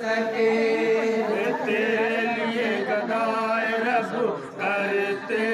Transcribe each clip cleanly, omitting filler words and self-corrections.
सके। तेरे लिए गदाए रब करते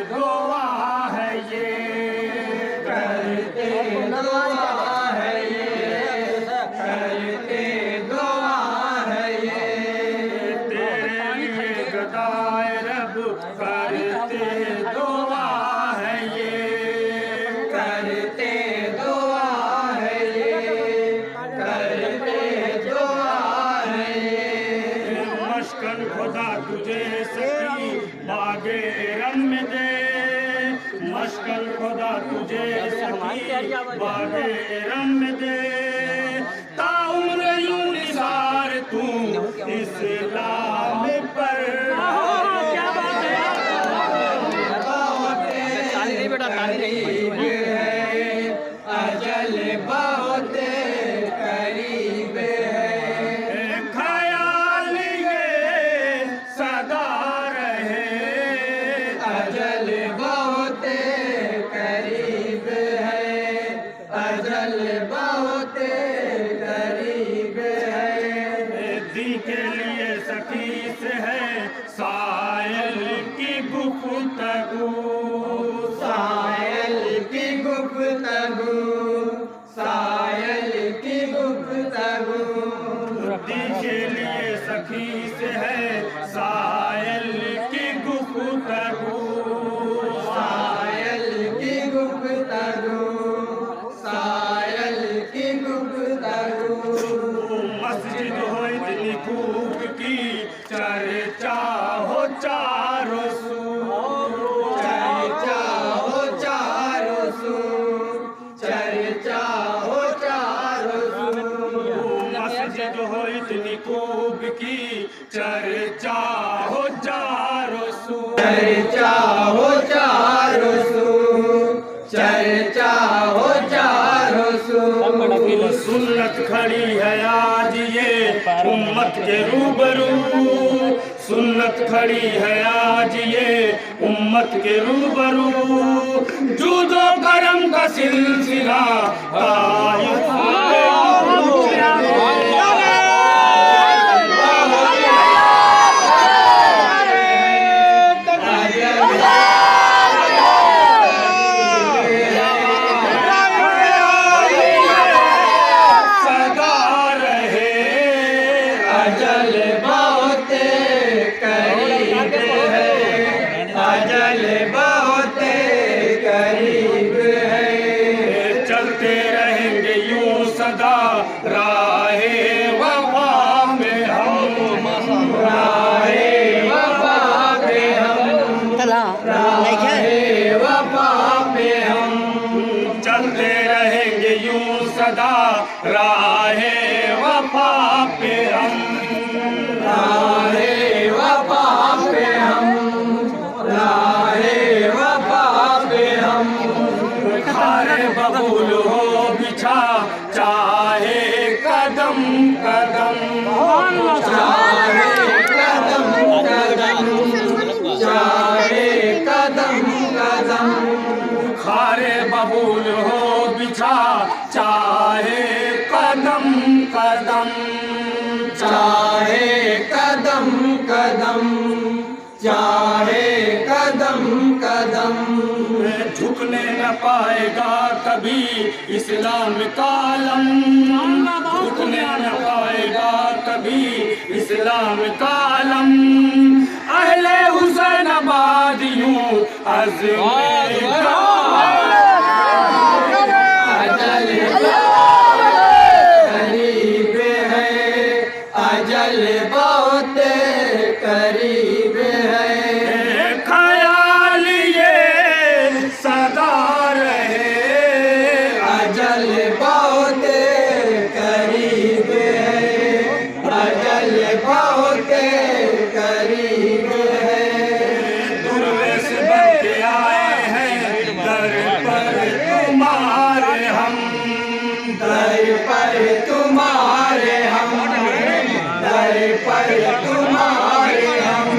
दुआ है ये, करते दुआ है ये, करते दुआ है ये। तेरे लिए गदाए रब करते दुआ है ये, करते दुआ है ये, करते दुआ है ये। मशकन खुदा तुझे सकी बागे रम में दे, मशकन खुदा तुझे सकी बागे रम में दे। ताउम्र यूं निसार तू इस्लाम पर, अजल बहुत करीब है। ख्याल ये सदा रहे, अजल बहुत करीब है, अजल बहुत करीब है। दी के लिए सखी से है सायल की गुफ्तगू, सायल की गुफ्तगू, सायल की गुफ्तगू। दी के लिए सखी से है सायल की गुफ्तगू, सायल की गुफ्तगू, सायल की गुफ्तगू। मस्जिद हो इतनी खूब की चर्चा हो चारों सू, चर्चा हो चारों सू, चर्चा हो चारों सू। मस्जिद हो इतनी खूब की चर्चा हो चारों सू, चर्चा हो चारों सू, चर्चा हो चारों सू। सुन्नत खड़ी है आज ये उम्मत के रूबरू, सुन्नत खड़ी है आज ये उम्मत के रूबरू। जूदो करम का सिलसिला अजल बहुत करीब है, अजल बहुत करीब है। चलते रहेंगे यूं सदा राहे वफा में हम, राहे वफा पे हम, राहे वफा पे हम। चलते रहेंगे यूं सदा राहे वफा पे हम, राहे वफा पे हम, राहे वफा पे हम। खारे बबूल हो बिछा चाहे कदम कदम, चाहे कदम कदम, चाहे कदम कदम। खारे बबूल हो बिछा चाहे कदम कदम, चाहे कदम कदम, चाहे कदम कदम। झुकने न पाएगा कभी इस्लाम का आलम, झुकने न पाएगा कभी इस्लाम का आलम। अहले हुसैनाबाद यूं अजल करीब है, अजल बहुत करीब है। ख्याल ये सदा रहे, अजल बहुत करीब है, अजल बहुत करीब है। दुर्वेश बन के आए हैं दर पर तुम्हारे हम, दर पर तुम्हारे हम, दर पर तुम्हारे हम।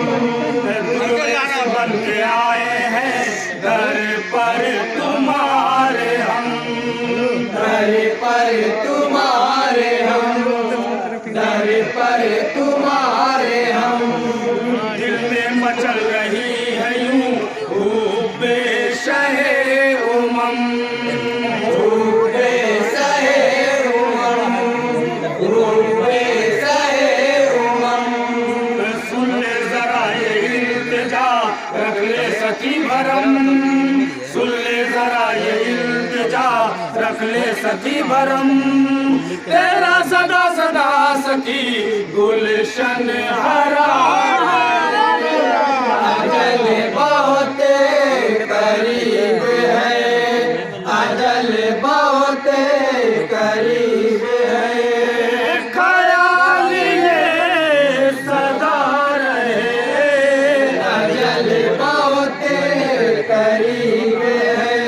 दुर्वेश बन के आए हैं दर पर तुम्हारे हम, दर पर तुम्हारे हम, दर पर तुम्हारे हम। दिल में मचल रही है यूं हुब्बे शहे उमम, हुब्बे शहे उमम, हुब्बे शहे उमम। सुन ले जरा ये इल्तिजा रख ले सखी भरम, सुन ले जरा ये इल्तिजा रख ले सखी भरम। तेरा सदा सदा सखी गुलशन हरा, अजल बहुत करीब है, अजल बहुत करीब है। ख्याल ये सदा रहे, अजल बहुत करीब है,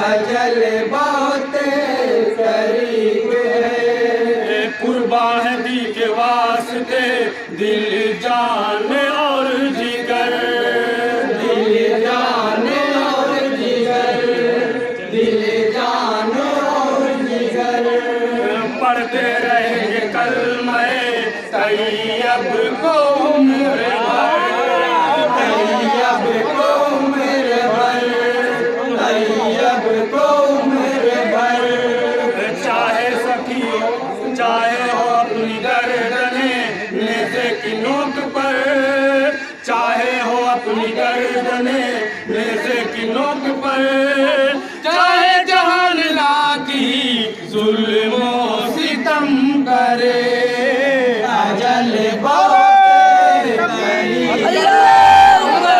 अजल बहुत करीब है। कुर्बा है दी के वास्ते दिल जान और जिगर, दिल जान और जिगर, दिल जान और जिगर। पढ़ते रहेंगे कलमे तैयब को उम्र भर, तैयब को उम्र भर, तैयब को उम्र भर। चाहे सखी चाहे हो अपनी गर्दने नेज़े की नोक पर, चाहे हो अपनी गर्दने नेज़े की नोक पर। चाहे जहान लाकी जुल्म सितम करे, अजल बहुत करीब है, अजल बहुत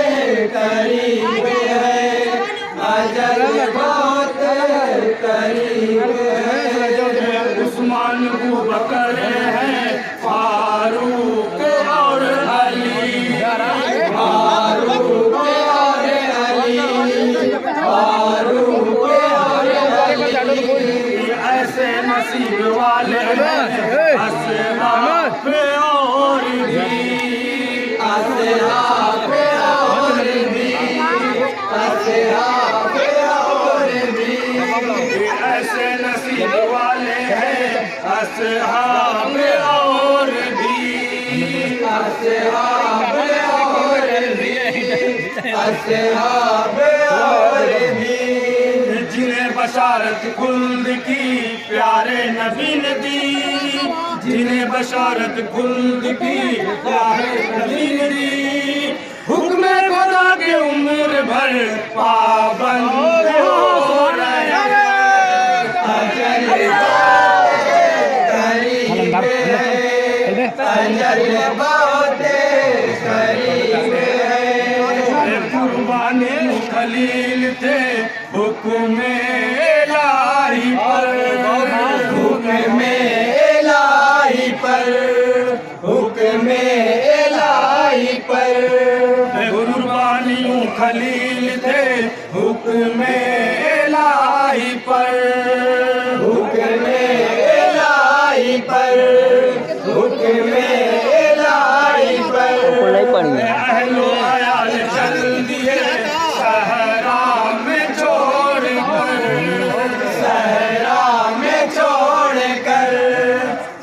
करीब है, अजल बहुत करीब है। उस्मान अबू बकर हैं फारूक और अली, फारूक और अली, फारूक और अली। ऐसे नसीब वाले हैं असहाब और भी, असहाब और भी, असहाब और भी। ऐसे नसीब वाले हैं असहाब और भी, असहाब और भी, असहाब और भी। जिन्हें बशारत खुल्द की प्यारे नबी ने दी, जिन्हें बशारत खुल्द की प्यारे नबी ने दी। हुक्म खुदा के उम्र भर पाबंद हो रहे हैं। अजल करीब है, अजल बहुत करीब है। कुर्बानी खलील थे हुक्म इलाही पर, हुक्म इलाही पर, हुक्म इलाही पर। कुर्बानियों खलील थे हुक्म इलाही पर, हुक्म इलाही पर, हुक्म इलाही पर। अहलो अयाल चल दिए सहरा में छोड़ कर, सहरा में छोड़ कर,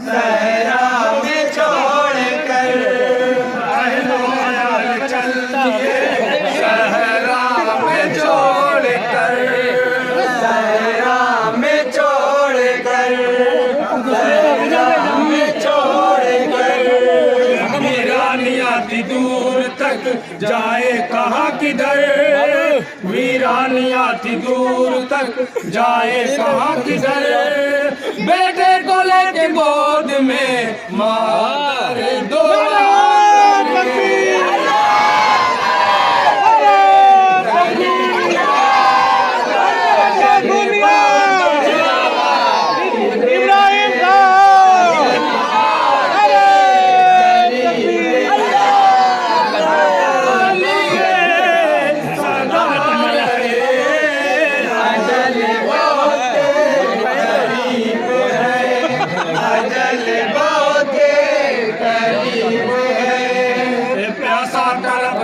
सहरा में छोड़ कर। अहलो अयाल चल दिए सहरा में छोड़ कर, सहरा में छोड़ कर, सहरा में छोड़ कर। वीरानिया थी दूर तक जाए कहाँ किधर, वीरानिया थी दूर तक जाए कहाँ किधर। बेटे को लेके गोद में मार दो,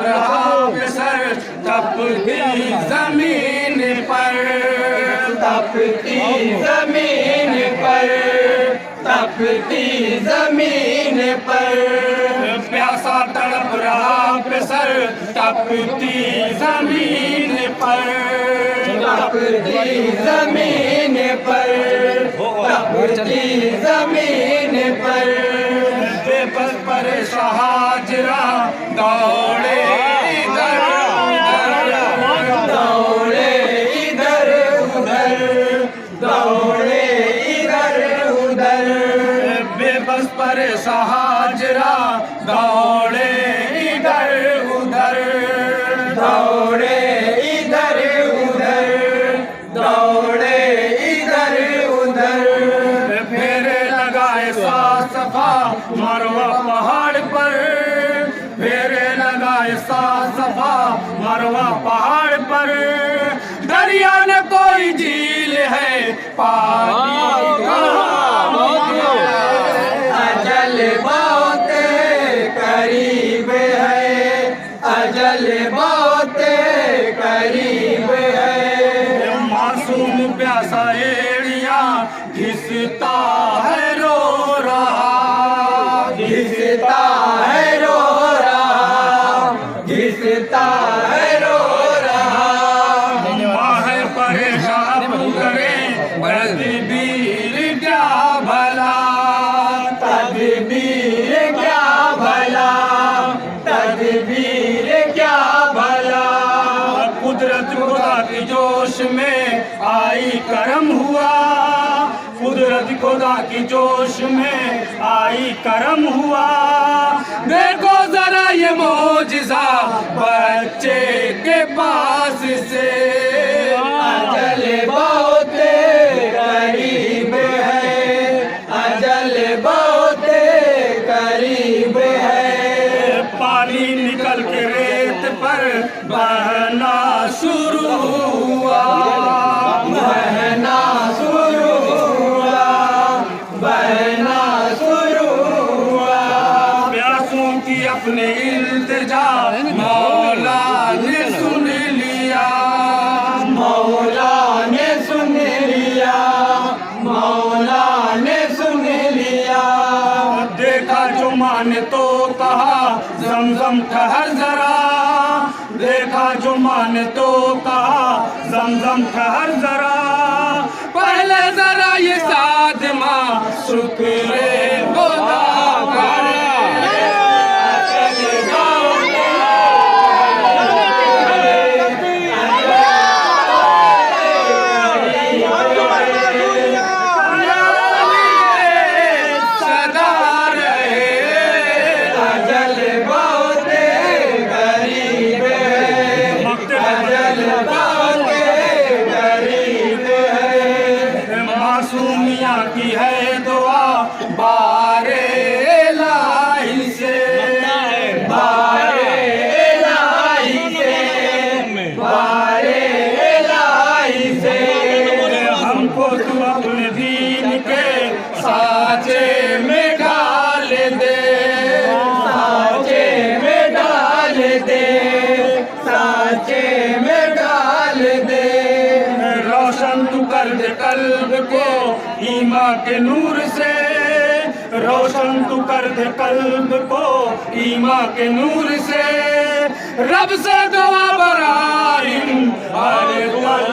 रहा सर तपती जमीन पर, तपती जमीन पर, तपती जमीन पर, प्यासा तड़प रहा सर तपती जमीन पर, तपती जमीन पर, तपती जमीन पर, बेबस पर हाजरा दौड़े इधर उधर, दौड़े इधर उधर, दौड़े इधर उधर, बेबस पर हाजरा दौड़े इधर उधर, दौड़े इधर उधर, दौड़े इधर उधर, फेरे लगाए साफ सफा मरवा पहाड़ पर, फेरे लगाए साफ सफा मरवा पहाड़ पर, दरिया न कोई झील है पानी कहाँ अजल बहुत करीब है, अजल बहुत करीब है, मासूम प्यासा एड़िया घिसता है रो रहा, घिसता है रो रहा, घिसता है रो रहा, माह परेशान करे तदबीर क्या भला, तदबीर क्या भला, तदबीर क्या भला, कुदरत खुदा की जोश में आई करम हुआ, कुदरत खुदा की जोश में आई करम हुआ, देखो जरा ये मौजिज़ा बच्चे के पास से, अजल बहुत करीब है, अजल बहुत करीब है, पानी निकल के रेत पर बहना शुरू हुआ, बहना शुरू हुआ, बहना शुरू हुआ, प्यासों की अपने इल्तिजा मौला ने सुन लिया, मौला ने सुन लिया, मौला ने सुन लिया, देखा जो माने तो कहा जमजम ठहर जरा, देखा जो माने तो कहा जमजम ठहर जरा, पहले जरा ये सादमा शुक्रे खुदा करे, सदा रहे, अजल बहुत करीब है, अजल बहुत करीब है, मासूमिया की है दुआ बारे इलाही से, बारे इलाही से, बारे इलाही से, हमको तू अपने दीन के साचे में डाल दे, साचे में डाल दे, साचे में डाल दे, रोशन तू कर दे कल्ब को ईमा के नूर से, रोशन तू कर दे कल्ब को ईमा के नूर से, रब से दुआ बराइम हर पल